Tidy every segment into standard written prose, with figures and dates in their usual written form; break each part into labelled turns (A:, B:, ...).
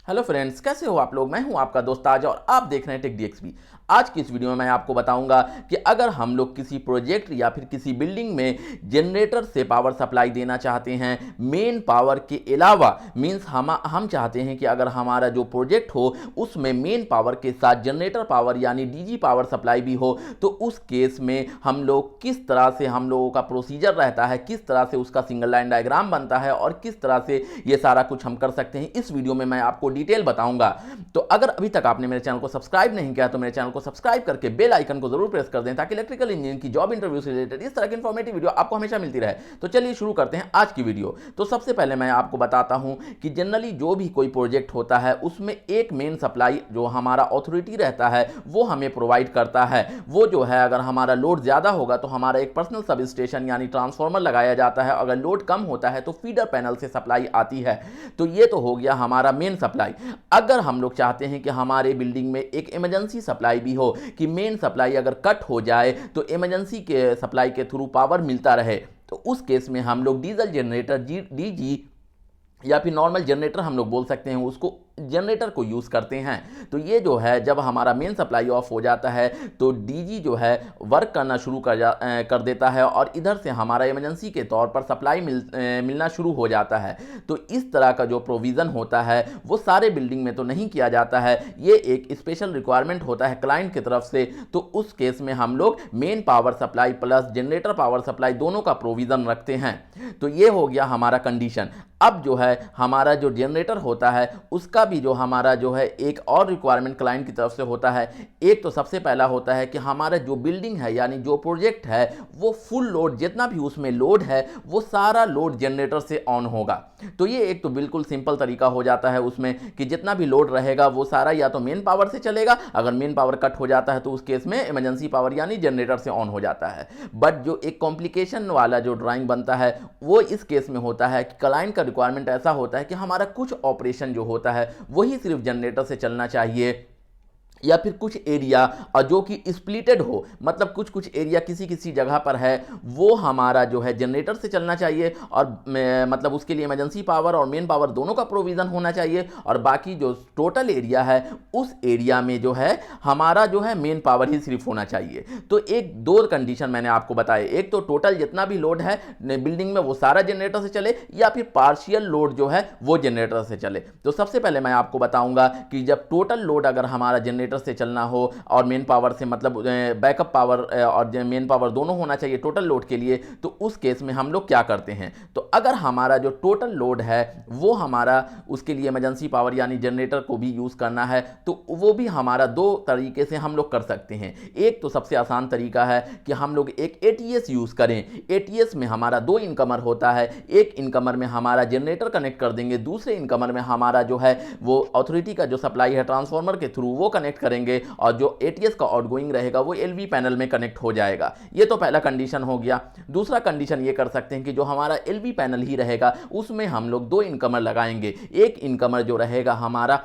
A: Hello friends, कैसे हो आप लोग। मैं हूं आपका दोस्त ताज और आप देख रहे हैं टेक डीएक्सपी। आज की इस वीडियो में मैं आपको बताऊंगा कि अगर हम लोग किसी प्रोजेक्ट या फिर किसी बिल्डिंग में जनरेटर से पावर सप्लाई देना चाहते हैं मेन पावर के अलावा, मींस हम चाहते हैं कि अगर हमारा जो प्रोजेक्ट हो उसमें मेन पावर के साथ जनरेटर पावर यानी डीजी पावर सप्लाई भी हो, तो उस केस में हम लोग किस तरह से हम लोगों का प्रोसीजर रहता है, किस तरह से उसका सिंगल लाइन डायग्राम बनता है और किस तरह से ये सारा कुछ हम कर सकते हैं, इस वीडियो में मैं आपको डिटेल बताऊंगा। तो अगर अभी तक आपने मेरे चैनल को सब्सक्राइब नहीं किया तो मेरे चैनल को सब्सक्राइब करके बेल आइकन को जरूर प्रेस कर दें ताकि इलेक्ट्रिकल इंजीनियरिंग की जॉब इंटरव्यू से रिलेटेड इस तरह की इंफॉर्मेटिव वीडियो आपको हमेशा मिलती रहे। तो चलिए शुरू करते हैं आज की वीडियो। तो सबसे पहले मैं आपको बताता हूं कि जनरली जो भी कोई प्रोजेक्ट होता है उसमें एक मेन सप्लाई जो हमारा अथॉरिटी रहता है वो हमें प्रोवाइड करता है। वो जो है अगर हमारा लोड ज्यादा होगा तो हमारा एक पर्सनल सब स्टेशन यानी ट्रांसफार्मर लगाया जाता है, अगर लोड कम होता है तो फीडर पैनल से सप्लाई आती है। तो ये तो हो गया हमारा मेन सप्लाई। अगर हम लोग चाहते हैं कि हमारे बिल्डिंग में एक इमरजेंसी सप्लाई भी हो कि मेन सप्लाई अगर कट हो जाए तो इमरजेंसी के सप्लाई के थ्रू पावर मिलता रहे, तो उस केस में हम लोग डीजल जनरेटर डीजी या फिर नॉर्मल जनरेटर हम लोग बोल सकते हैं, उसको जनरेटर को यूज़ करते हैं। तो ये जो है जब हमारा मेन सप्लाई ऑफ हो जाता है तो डीजी जो है वर्क करना शुरू कर देता है और इधर से हमारा इमरजेंसी के तौर पर सप्लाई मिलना शुरू हो जाता है। तो इस तरह का जो प्रोविज़न होता है वो सारे बिल्डिंग में तो नहीं किया जाता है, ये एक स्पेशल रिक्वायरमेंट होता है क्लाइंट की तरफ से। तो उस केस में हम लोग main power supply plus generator power supply दोनों का प्रोविज़न रखते हैं। तो ये हो गया हमारा कंडीशन। अब जो है हमारा जो जनरेटर होता है उसका भी जो हमारा जो है एक और रिक्वायरमेंट क्लाइंट की तरफ से होता है। एक तो सबसे पहला होता है कि हमारा जो बिल्डिंग है यानी जो प्रोजेक्ट है वो फुल लोड, जितना भी उसमें लोड है वो सारा लोड जनरेटर से ऑन होगा। तो ये एक तो बिल्कुल सिंपल तरीका हो जाता है उसमें कि जितना भी लोड रहेगा वो सारा या तो मेन पावर से चलेगा, अगर मेन पावर कट हो जाता है तो उस केस में इमरजेंसी पावर यानी जनरेटर से ऑन हो जाता है। बट जो एक कॉम्प्लिकेशन वाला जो ड्राइंग बनता है वो इस केस में होता है कि क्लाइंट का रिक्वायरमेंट ऐसा होता है कि हमारा कुछ ऑपरेशन जो होता है वही सिर्फ जनरेटर से चलना चाहिए, या फिर कुछ एरिया और जो कि स्प्लिटेड हो, मतलब कुछ कुछ एरिया किसी किसी जगह पर है वो हमारा जो है जनरेटर से चलना चाहिए और मतलब उसके लिए इमरजेंसी पावर और मेन पावर दोनों का प्रोविज़न होना चाहिए, और बाकी जो टोटल एरिया है उस एरिया में जो है हमारा जो है मेन पावर ही सिर्फ होना चाहिए। तो एक दो कंडीशन मैंने आपको बताए, एक तो टोटल जितना भी लोड है बिल्डिंग में वो सारा जनरेटर से चले, या फिर पार्शियल लोड जो है वो जनरेटर से चले। तो सबसे पहले मैं आपको बताऊंगा कि जब टोटल लोड अगर हमारा जनरेटर से चलना हो और मेन पावर से, मतलब बैकअप पावर और मेन पावर दोनों होना चाहिए टोटल लोड के लिए, तो उस केस में हम लोग क्या करते हैं। तो अगर हमारा जो टोटल लोड है वो हमारा उसके लिए इमरजेंसी पावर यानी जनरेटर को भी यूज करना है, तो वो भी हमारा दो तरीके से हम लोग कर सकते हैं। एक तो सबसे आसान तरीका है कि हम लोग एक एटीएस यूज करें। एटीएस में हमारा दो इनकमर होता है, एक इनकमर में हमारा जनरेटर कनेक्ट कर देंगे, दूसरे इनकमर में हमारा जो है वो अथॉरिटी का जो सप्लाई है ट्रांसफार्मर के थ्रू वो कनेक्ट करेंगे, और जो एटीएस का आउटगोइंग रहेगा वो एलवी पैनल में कनेक्ट हो जाएगा। ये तो पहला कंडीशन हो गया। दूसरा कंडीशन ये कर सकते हैं कि जो हमारा एलवी पैनल ही रहेगा उसमें हम लोग दो इनकमर लगाएंगे। एक इनकमर जो रहेगा हमारा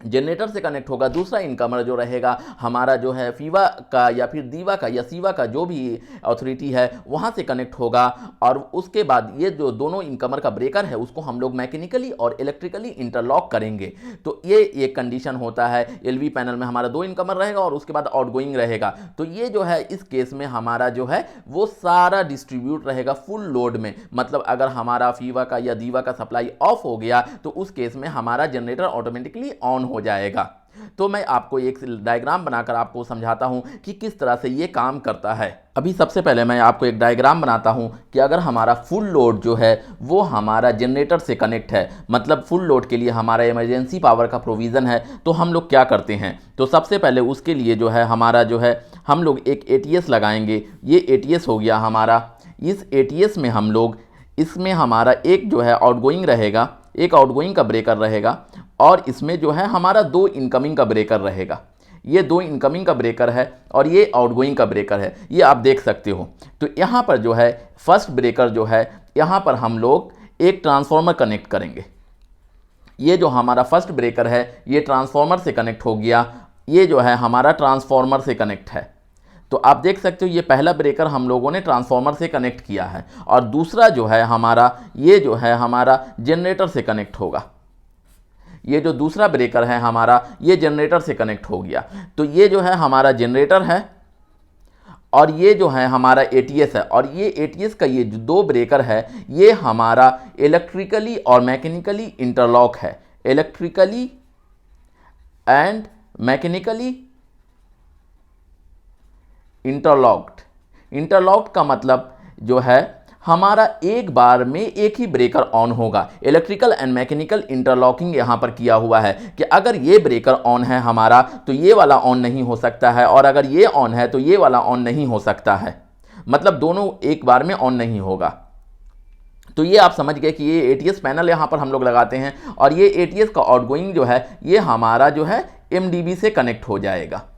A: जनरेटर से कनेक्ट होगा, दूसरा इनकमर जो रहेगा हमारा जो है फीवा का या फिर दीवा का या सीवा का जो भी अथॉरिटी है वहाँ से कनेक्ट होगा। और उसके बाद ये जो दोनों इनकमर का ब्रेकर है उसको हम लोग मैकेनिकली और इलेक्ट्रिकली इंटरलॉक करेंगे। तो ये एक कंडीशन होता है। एलवी पैनल में हमारा दो इनकमर रहेगा और उसके बाद आउटगोइंग रहेगा। तो ये जो है इस केस में हमारा जो है वो सारा डिस्ट्रीब्यूट रहेगा फुल लोड में। मतलब अगर हमारा फीवा का या दीवा का सप्लाई ऑफ हो गया तो उस केस में हमारा जनरेटर ऑटोमेटिकली ऑन हो जाएगा। तो मैं आपको एक डायग्राम बनाकर आपको समझाता हूं कि किस तरह से ये काम करता है। अभी सबसे पहले मैं आपको एक डायग्राम बनाता हूं कि अगर हमारा फुल लोड जो है वो हमारा जनरेटर से कनेक्ट है, मतलब फुल लोड के लिए हमारा इमरजेंसी पावर का प्रोविज़न है, तो हम लोग क्या करते हैं। तो सबसे पहले उसके लिए जो है हमारा जो है हम लोग एक एटीएस लगाएंगे। ये एटीएस हो गया हमारा। इस एटीएस में हम लोग, इसमें हमारा एक जो है आउटगोइंग रहेगा, एक आउटगोइंग का ब्रेकर रहेगा, और इसमें जो है हमारा दो इनकमिंग का ब्रेकर रहेगा। ये दो इनकमिंग का ब्रेकर है और ये आउटगोइंग का ब्रेकर है, ये आप देख सकते हो। तो यहाँ पर जो है फर्स्ट ब्रेकर जो है यहाँ पर हम लोग एक ट्रांसफार्मर कनेक्ट करेंगे। ये जो हमारा फर्स्ट ब्रेकर है ये ट्रांसफार्मर से कनेक्ट हो गया, ये जो है हमारा ट्रांसफार्मर से कनेक्ट है। तो आप देख सकते हो ये पहला ब्रेकर हम लोगों ने ट्रांसफार्मर से कनेक्ट किया है, और दूसरा जो है हमारा ये जो है हमारा जनरेटर से कनेक्ट होगा। ये जो दूसरा ब्रेकर है हमारा, ये जनरेटर से कनेक्ट हो गया। तो ये जो है हमारा जनरेटर है और ये जो है हमारा एटीएस है, और ये एटीएस का ये जो दो ब्रेकर है ये हमारा इलेक्ट्रिकली और मैकेनिकली इंटरलॉक है। Electrically and mechanically interlocked. Interlocked का मतलब जो है हमारा एक बार में एक ही ब्रेकर ऑन होगा। इलेक्ट्रिकल एंड मैकेनिकल इंटरलॉकिंग यहां पर किया हुआ है कि अगर ये ब्रेकर ऑन है हमारा तो ये वाला ऑन नहीं हो सकता है, और अगर ये ऑन है तो ये वाला ऑन नहीं हो सकता है, मतलब दोनों एक बार में ऑन नहीं होगा। तो ये आप समझ गए कि ये एटीएस पैनल यहां पर हम लोग लगाते हैं, और ये एटीएस का आउटगोइंग जो है ये हमारा जो है एमडीबी से कनेक्ट हो जाएगा।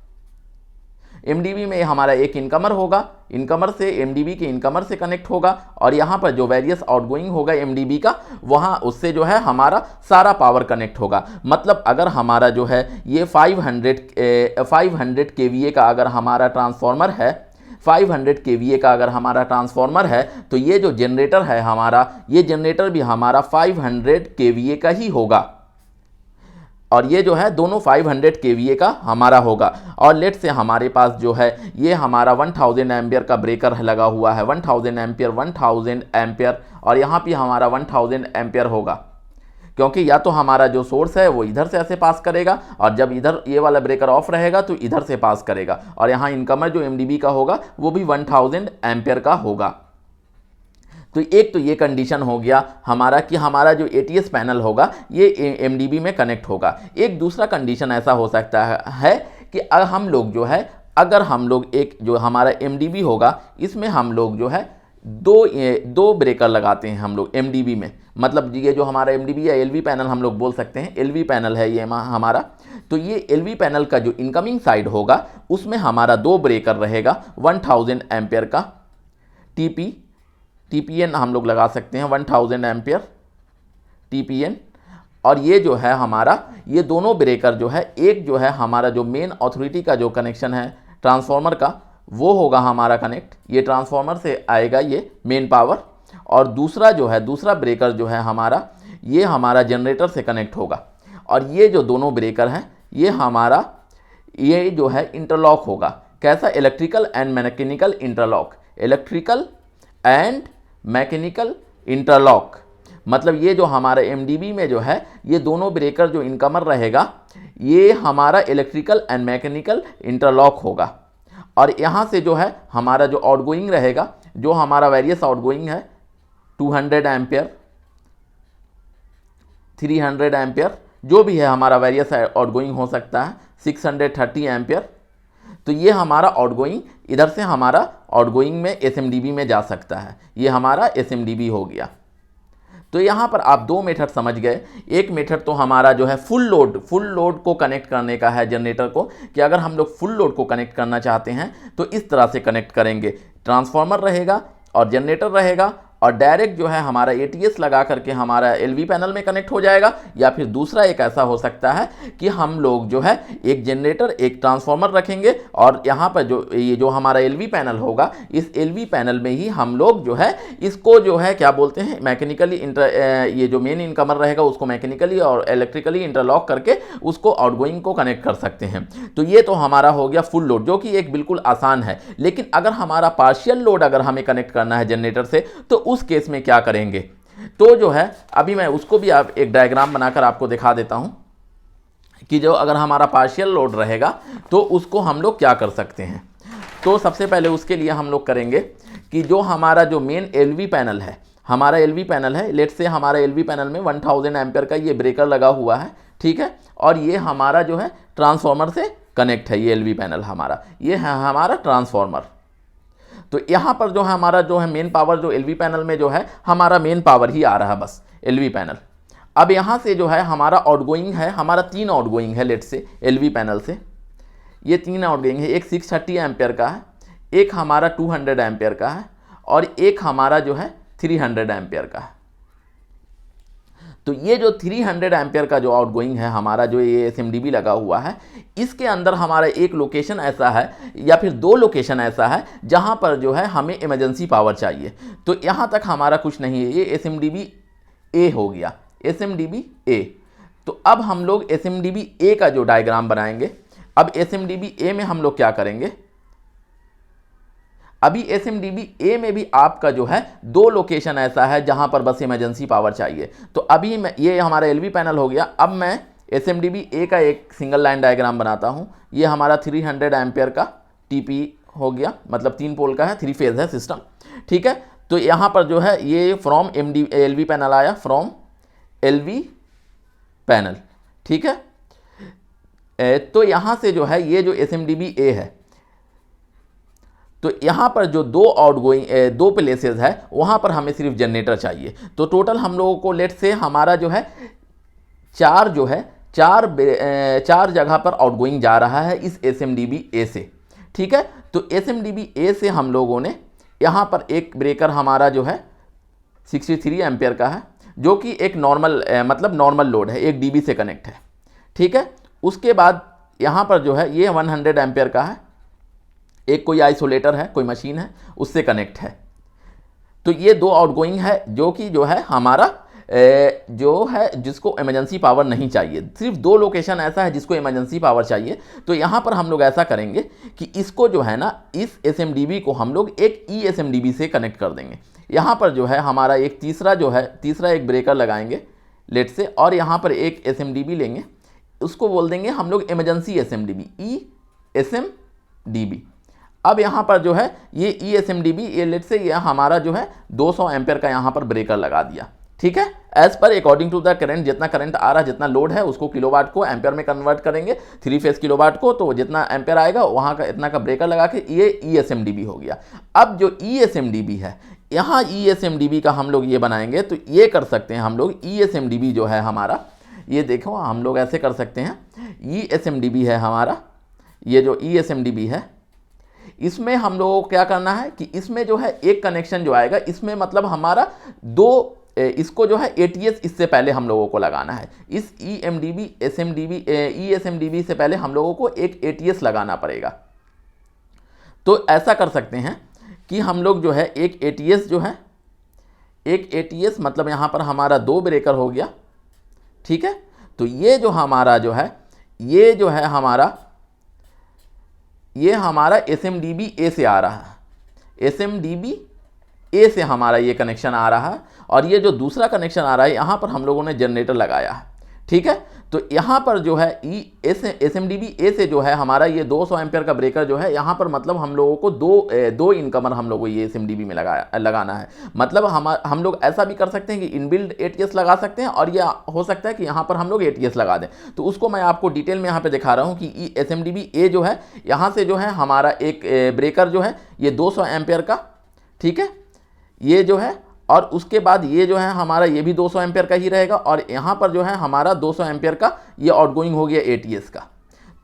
A: एमडीबी में हमारा एक इनकमर होगा, इनकमर से एमडीबी के इनकमर से कनेक्ट होगा, और यहाँ पर जो वेरियस आउटगोइंग होगा एमडीबी का वहाँ उससे जो है हमारा सारा पावर कनेक्ट होगा। मतलब अगर हमारा जो है ये 500 केवीए का अगर हमारा ट्रांसफॉर्मर है, 500 केवीए का अगर हमारा ट्रांसफॉर्मर है, तो ये जो जनरेटर है हमारा, ये जनरेटर भी हमारा 500 केवीए का ही होगा, और ये जो है दोनों 500 केवीए का हमारा होगा। और लेट से हमारे पास जो है ये हमारा 1000 एम्पियर का ब्रेकर लगा हुआ है, 1000 एम्पियर, और यहाँ भी हमारा 1000 एम्पियर होगा, क्योंकि या तो हमारा जो सोर्स है वो इधर से ऐसे पास करेगा, और जब इधर ये वाला ब्रेकर ऑफ रहेगा तो इधर से पास करेगा, और यहाँ इनकमर जो एमडीबी का होगा वो भी 1000 एम्पियर का होगा। तो एक तो ये कंडीशन हो गया हमारा कि हमारा जो एटीएस पैनल होगा ये एमडीबी में कनेक्ट होगा। एक दूसरा कंडीशन ऐसा हो सकता है कि हम लोग जो है, अगर हम लोग एक जो हमारा एमडीबी होगा इसमें हम लोग जो है दो ब्रेकर लगाते हैं हम लोग एमडीबी में, मतलब ये जो हमारा एमडीबी या एलवी पैनल हम लोग बोल सकते हैं, एलवी पैनल है ये हमारा। तो ये एलवी पैनल का जो इनकमिंग साइड होगा उसमें हमारा दो ब्रेकर रहेगा 1000 एम्पियर का, टीपीएन हम लोग लगा सकते हैं 1000 एम्पियर टीपीएन। और ये जो है हमारा ये दोनों ब्रेकर जो है, एक जो है हमारा जो मेन अथॉरिटी का जो कनेक्शन है ट्रांसफार्मर का वो होगा हमारा कनेक्ट, ये ट्रांसफार्मर से आएगा ये मेन पावर, और दूसरा जो है दूसरा ब्रेकर जो है हमारा ये हमारा जनरेटर से कनेक्ट होगा। और ये जो दोनों ब्रेकर हैं ये हमारा ये जो है इंटरलॉक होगा। कैसा? Electrical and mechanical interlock. Electrical and mechanical interlock मतलब ये जो हमारा एमडीबी में जो है ये दोनों ब्रेकर जो इनकमर रहेगा ये हमारा इलेक्ट्रिकल एंड मैकेनिकल इंटरलॉक होगा। और यहाँ से जो है हमारा जो आउटगोइंग रहेगा, जो हमारा वेरियस आउटगोइंग है 200 एम्पियर, 300 एम्पियर, जो भी है हमारा वेरियस आउटगोइंग हो सकता है, 630 एम्पियर। तो ये हमारा आउटगोइंग इधर से हमारा आउटगोइंग में एसएमडीबी में जा सकता है, ये हमारा एसएमडीबी हो गया। तो यहाँ पर आप दो मेथड समझ गए। एक मेथड तो हमारा जो है फुल लोड को कनेक्ट करने का है जनरेटर को, कि अगर हम लोग फुल लोड को कनेक्ट करना चाहते हैं तो इस तरह से कनेक्ट करेंगे, ट्रांसफार्मर रहेगा और जनरेटर रहेगा, और डायरेक्ट जो है हमारा एटीएस लगा करके हमारा एलवी पैनल में कनेक्ट हो जाएगा। या फिर दूसरा एक ऐसा हो सकता है कि हम लोग जो है एक जनरेटर एक ट्रांसफार्मर रखेंगे, और यहाँ पर जो ये जो हमारा एलवी पैनल होगा इस एलवी पैनल में ही हम लोग जो है इसको जो है क्या बोलते हैं मैकेनिकली ये जो मेन इनकमर रहेगा उसको मैकेनिकली और इलेक्ट्रिकली इंटरलॉक करके उसको आउटगोइंग को कनेक्ट कर सकते हैं। तो ये तो हमारा हो गया फुल लोड, जो कि एक बिल्कुल आसान है। लेकिन अगर हमारा पार्शियल लोड अगर हमें कनेक्ट करना है जनरेटर से तो उस केस में क्या करेंगे? तो जो है अभी मैं उसको भी आप एक डायग्राम बनाकर आपको दिखा देता हूं कि जो अगर हमारा पार्शियल लोड रहेगा तो उसको हम लोग क्या कर सकते हैं। तो सबसे पहले उसके लिए हम लोग करेंगे कि जो हमारा जो मेन एलवी पैनल है, हमारा एलवी पैनल है, लेट से हमारा एलवी पैनल में 1000 एम्पियर का ये ब्रेकर लगा हुआ है, ठीक है, और ये हमारा जो है ट्रांसफार्मर से कनेक्ट है। ये एलवी पैनल हमारा ये है हमारा ट्रांसफार्मर। तो यहाँ पर जो है हमारा जो है मेन पावर जो एलवी पैनल में जो है हमारा मेन पावर ही आ रहा है बस एलवी पैनल। अब यहाँ से जो है हमारा आउटगोइंग है, हमारा 3 आउटगोइंग है लेट से एलवी पैनल से, ये 3 आउटगोइंग है। एक 630 एम्पियर का है, एक हमारा 200 एम्पियर का है, और एक हमारा जो है 300 एम्पियर का है। तो ये जो 300 एम्पियर का जो आउटगोइंग है हमारा जो ये एसएमडीबी लगा हुआ है, इसके अंदर हमारा एक लोकेशन ऐसा है या फिर 2 लोकेशन ऐसा है जहां पर जो है हमें इमरजेंसी पावर चाहिए। तो यहां तक हमारा कुछ नहीं है, ये एसएमडीबी ए हो गया, एसएमडीबी ए। तो अब हम लोग SMDB A का जो डायग्राम बनाएंगे, अब SMDB A में हम लोग क्या करेंगे, अभी SMDB A में भी आपका जो है दो लोकेशन ऐसा है जहां पर बस इमरजेंसी पावर चाहिए। तो अभी मैं, ये हमारा LV पैनल हो गया। अब मैं SMDB A का एक सिंगल लाइन डायग्राम बनाता हूं। ये हमारा 300 एम्पियर का TP हो गया, मतलब 3 पोल का है, 3 फेज है सिस्टम, ठीक है। तो यहां पर जो है ये फ्रॉम LV पैनल आया, फ्रॉम LV पैनल, ठीक है। तो यहां से जो है ये जो SMDB A है, तो यहाँ पर जो दो प्लेसेस है वहाँ पर हमें सिर्फ जनरेटर चाहिए। तो टोटल हम लोगों को लेट से हमारा जो है चार जगह पर आउटगोइंग जा रहा है इस SMDB A से, ठीक है। तो SMDB A से हम लोगों ने यहाँ पर एक ब्रेकर हमारा जो है 63 एम्पियर का है, जो कि एक नॉर्मल लोड है, 1 dB से कनेक्ट है, ठीक है। उसके बाद यहाँ पर जो है ये 100 एम्पियर का है, एक कोई आइसोलेटर है, कोई मशीन है, उससे कनेक्ट है। तो ये दो आउटगोइंग है, जो है हमारा जो है जिसको इमरजेंसी पावर नहीं चाहिए। सिर्फ दो लोकेशन ऐसा है जिसको इमरजेंसी पावर चाहिए। तो यहाँ पर हम लोग ऐसा करेंगे कि इसको जो है ना, इस SMDB को हम लोग एक ESMDB से कनेक्ट कर देंगे। यहाँ पर जो है हमारा एक तीसरा एक ब्रेकर लगाएंगे लेट से, और यहाँ पर एक SMDB लेंगे, उसको बोल देंगे हम लोग इमरजेंसी SMDB, ESMDB। अब यहाँ पर जो है ये ESMDB, ये लेट से ये हमारा जो है 200 एम्पियर का यहाँ पर ब्रेकर लगा दिया, ठीक है। As per according to the current, जितना करंट आ रहा है, जितना लोड है, उसको किलोवाट को एम्पियर में कन्वर्ट करेंगे, 3 फेज किलोवाट को, तो जितना एम्पियर आएगा वहाँ का इतना का ब्रेकर लगा के ये ESMDB हो गया। अब जो ESMDB है, यहाँ ESMDB का हम लोग ये बनाएंगे, तो ये कर सकते हैं हम लोग ESMDB जो है हमारा, ये देखो हम लोग ऐसे कर सकते हैं, ESMDB है हमारा, ये जो ESMDB है, इसमें हम लोगों को क्या करना है कि इसमें जो है एक कनेक्शन जो आएगा, इसमें मतलब हमारा इसको जो है ATS इससे पहले हम लोगों को लगाना है। इस ESMDB से पहले हम लोगों को एक ATS लगाना पड़ेगा। तो ऐसा कर सकते हैं कि हम लोग जो है एक ATS मतलब यहाँ पर हमारा 2 ब्रेकर हो गया, ठीक है। तो ये जो हमारा जो है, ये हमारा SMDB A से आ रहा है, SMDB A से हमारा ये कनेक्शन आ रहा है, और ये जो दूसरा कनेक्शन आ रहा है यहाँ पर हम लोगों ने जनरेटर लगाया है, ठीक है। तो यहाँ पर जो है SMDB A से जो है हमारा ये 200 एम्पियर का ब्रेकर जो है, यहाँ पर मतलब हम लोगों को दो इनकमर हम लोगों को ये SMDB में लगाना है। मतलब हम लोग ऐसा भी कर सकते हैं कि इनबिल्ड ATS लगा सकते हैं, और यह हो सकता है कि यहाँ पर हम लोग ATS लगा दें। तो उसको मैं आपको डिटेल में यहाँ पे दिखा रहा हूँ कि SMDB A जो है, यहाँ से जो है हमारा एक ब्रेकर जो है ये 200 एम्पियर का, ठीक है, ये जो है, और उसके बाद ये जो है हमारा ये भी 200 एम्पियर का ही रहेगा, और यहाँ पर जो है हमारा 200 एम्पियर का ये आउटगोइंग हो गया ATS का।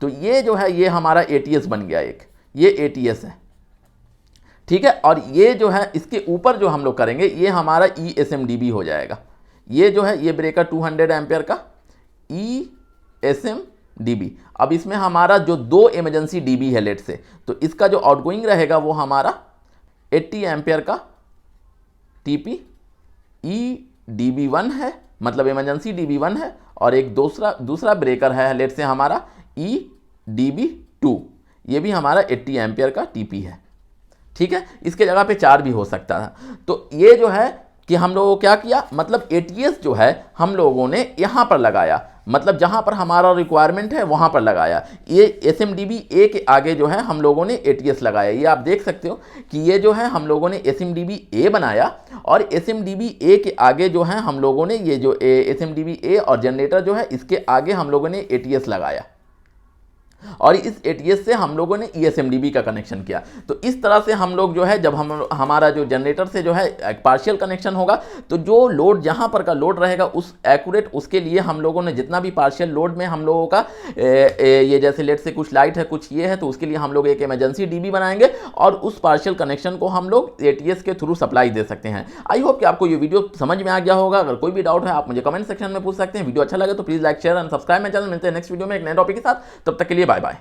A: तो ये जो है ये हमारा ATS बन गया, एक ये ATS है, ठीक है। और ये जो है इसके ऊपर जो हम लोग करेंगे ये हमारा ESMDB हो जाएगा। ये जो है ये ब्रेकर 200 एम्पियर का ESMDB। अब इसमें हमारा जो 2 इमरजेंसी DB है लेट से, तो इसका जो आउटगोइंग रहेगा वो हमारा 80 एम्पियर का TP EDB1 है, मतलब इमरजेंसी DB1 है, और एक दूसरा ब्रेकर है लेट से हमारा EDB2, ये भी हमारा 80 एम्पियर का TP है, ठीक है। इसके जगह पे 4 भी हो सकता था। तो ये जो है कि हम लोगों को क्या किया, मतलब ATS जो है हम लोगों ने यहाँ पर लगाया, मतलब जहाँ पर हमारा रिक्वायरमेंट है वहाँ पर लगाया। ये SMDB A के आगे जो है हम लोगों ने ATS लगाया। ये आप देख सकते हो कि ये जो है हम लोगों ने SMDB A बनाया, और SMDB A के आगे जो है हम लोगों ने ये जो SMDB A और जनरेटर जो है इसके आगे हम लोगों ने ATS लगाया, और इस ATS से हम लोगों ने ESMDB का कनेक्शन किया। तो इस तरह से हम लोग जो है, जब हमारा जो जनरेटर से जो है पार्शियल कनेक्शन होगा, तो जो लोड जहां पर का लोड रहेगा उस एक्यूरेट उसके लिए हम लोगों ने जितना भी पार्शियल लोड में हम लोगों का ये जैसे लेट से कुछ लाइट है, कुछ ये है, तो उसके लिए हम लोग एक इमरजेंसी DB बनाएंगे, और उस पार्शियल कनेक्शन को हम लोग ATS के थ्रू सप्लाई दे सकते हैं। आई होप कि आपको ये वीडियो समझ में आ गया होगा। अगर कोई भी डाउट है आप मुझे कमेंट सेक्शन में पूछ सकते हैं। वीडियो अच्छा लगे तो please like, share and subscribe my channel. मिलते हैं नेक्स्ट वीडियो में एक नए टॉपिक के साथ। तब तक के लिए बाय बाय।